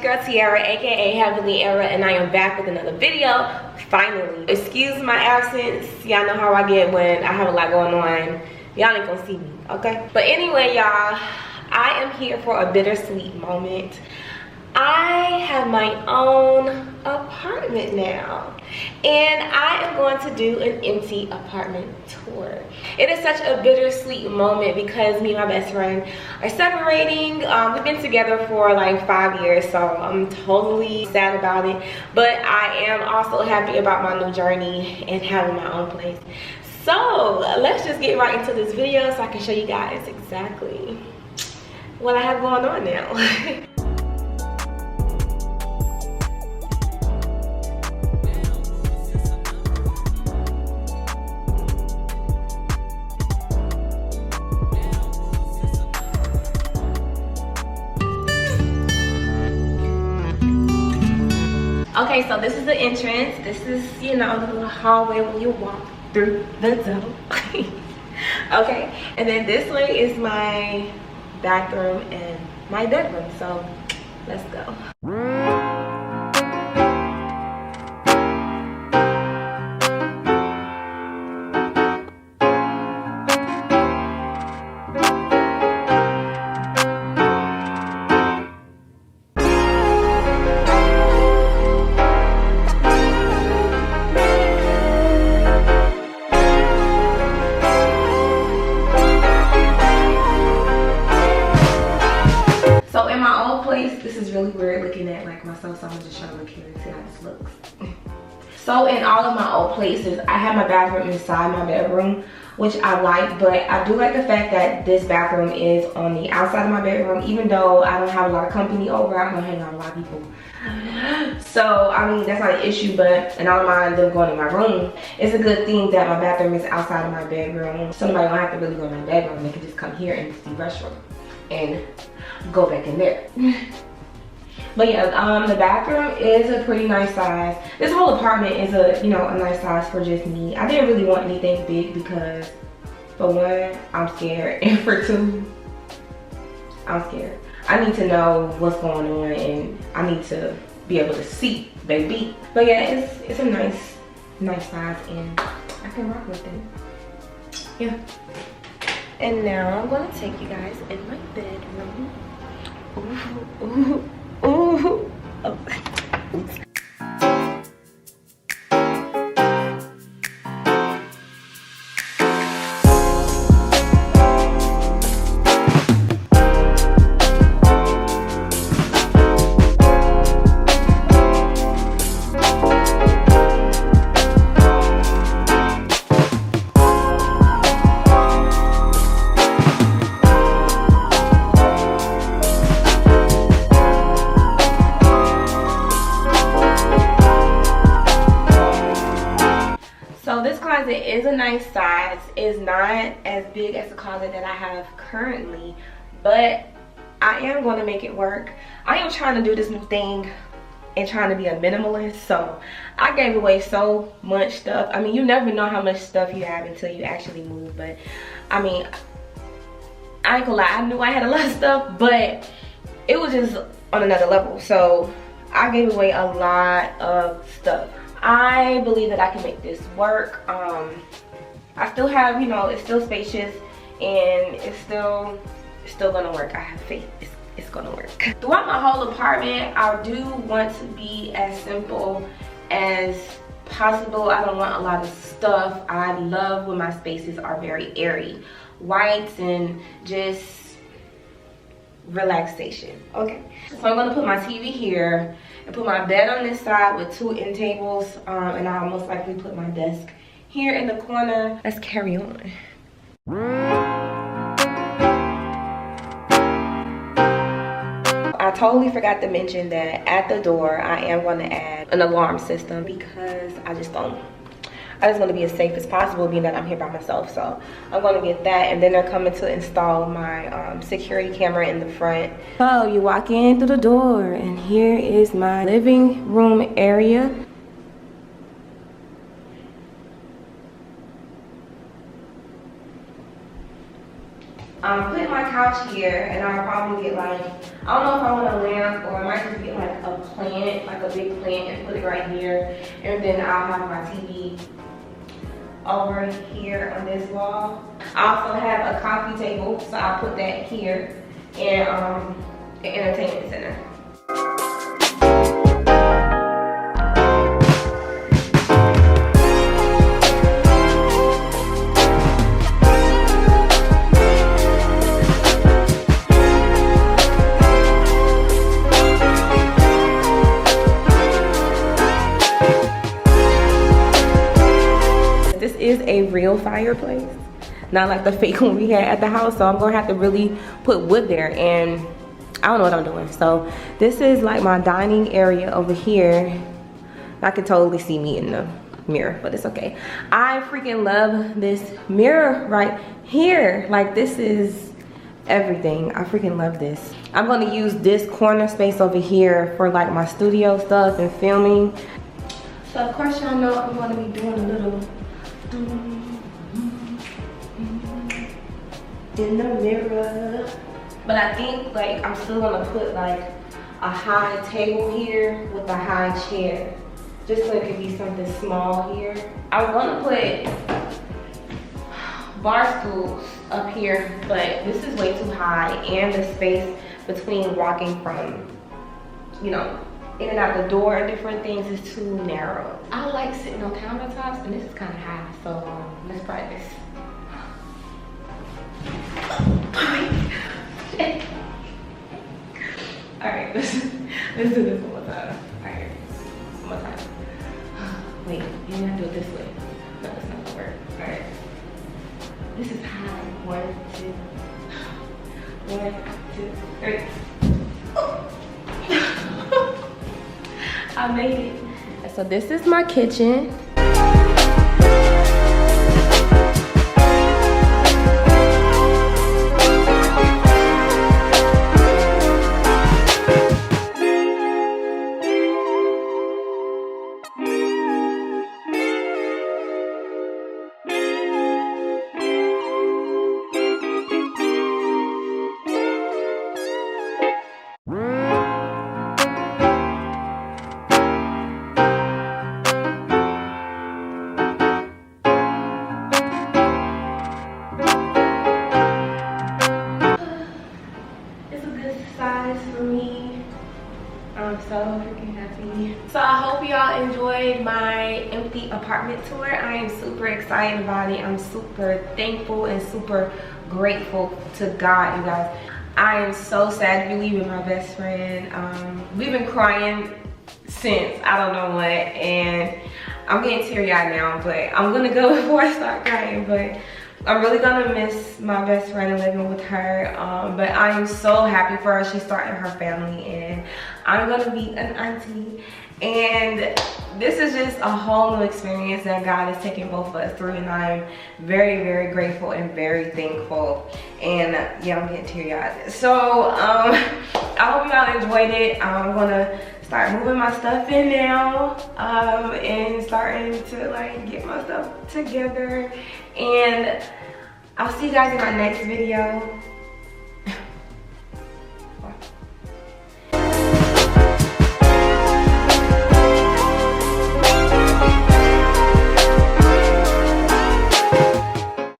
girl Tiara, aka Heavenlyerra, and I am back with another video. Finally. Excuse my absence. Y'all know how I get when I have a lot going on. Y'all ain't gonna see me, okay? But anyway, y'all, I am here for a bittersweet moment. I have my own apartment now, and I am going to do an empty apartment tour. It is such a bittersweet moment because me and my best friend are separating. We've been together for like 5 years, so I'm totally sad about it, but I am also happy about my new journey and having my own place. So let's just get right into this video so I can show you guys exactly what I have going on now. Okay, so this is the entrance. This is, you know, the little hallway when you walk through the door. Okay, and then this way is my bathroom and my bedroom. So let's go. This is really weird looking at like myself, so I'm just trying to look here and see how this looks. So in all of my old places, I have my bathroom inside my bedroom, which I like, but I do like the fact that this bathroom is on the outside of my bedroom. Even though I don't have a lot of company over, I'm gonna hang out with a lot of people. So I mean, that's not an issue, but and I don't mind them going in my room. It's a good thing that my bathroom is outside of my bedroom, so nobody don't have to really go in my bedroom. They can just come here and use the restroom and go back in there. But yeah, the bathroom is a pretty nice size. This whole apartment is a, you know, a nice size for just me. I didn't really want anything big because for one, I'm scared, and for two, I'm scared. I need to know what's going on, and I need to be able to see, baby. But yeah, it's a nice size, and I can rock with it. Yeah. And now I'm gonna take you guys in my bedroom. Ooh, ooh. Ooh. Oh. Oops. It is a nice size. It's not as big as the closet that I have currently, but I am going to make it work. I am trying to do this new thing and trying to be a minimalist, so I gave away so much stuff. I mean, you never know how much stuff you have until you actually move, but I mean, I ain't gonna lie, I knew I had a lot of stuff, but it was just on another level, so I gave away a lot of stuff. I believe that I can make this work. I still have, you know, it's still spacious, and it's still gonna work. I have faith it's gonna work. Throughout my whole apartment, I do want to be as simple as possible. I don't want a lot of stuff. I love when my spaces are very airy, whites, and just relaxation. Okay, so I'm gonna put my TV here and put my bed on this side with 2 end tables, and I'll most likely put my desk here in the corner. Let's carry on. I totally forgot to mention that at the door I am going to add an alarm system because I just want to be as safe as possible, being that I'm here by myself. So I'm going to get that, and then they're coming to install my security camera in the front. So you walk in through the door, and here is my living room area. I'm putting my couch here, and I'll probably get like, I don't know if I want a lamp or I might just get like a plant, like a big plant, and put it right here. And then I'll have my TV over here on this wall. I also have a coffee table, so I'll put that here and an entertainment center. This is a real fireplace, not like the fake one we had at the house, so I'm gonna have to really put wood there, and I don't know what I'm doing. So this is like my dining area over here. I can totally see me in the mirror, but it's okay. I freaking love this mirror right here. Like, this is everything. I freaking love this. I'm gonna use this corner space over here for like my studio stuff and filming. So of course y'all know I'm gonna be doing a little in the mirror, but I think like I'm still gonna put like a high table here with a high chair, just so it could be something small here. I was gonna put bar stools up here, but this is way too high, and the space between walking from, you know, in and out the door and different things is too narrow. I like sitting on countertops, and this is kind of high, so let's practice. All right, let's do this one more time. All right, one more time. Wait, you have to do it this way. No, that's not gonna work. All right, this is high. 1, 2, 1, 2, 3. Oh. I made it. So this is my kitchen. So freaking happy. So I hope y'all enjoyed my empty apartment tour. I am super excited about it. I'm super thankful and super grateful to God, you guys. I am so sad to be leaving my best friend. We've been crying since I don't know what, and I'm getting teary-eyed now, but I'm gonna go before I start crying. But I'm really gonna miss my best friend and living with her, but I am so happy for her. She's starting her family, and I'm gonna be an auntie, and this is just a whole new experience that God is taking both of us through, and I'm very, very grateful and very thankful. And yeah, I'm getting teary-eyed. So I hope y'all enjoyed it. I'm gonna start moving my stuff in now, and starting to like get my stuff together, and I'll see you guys in my next video.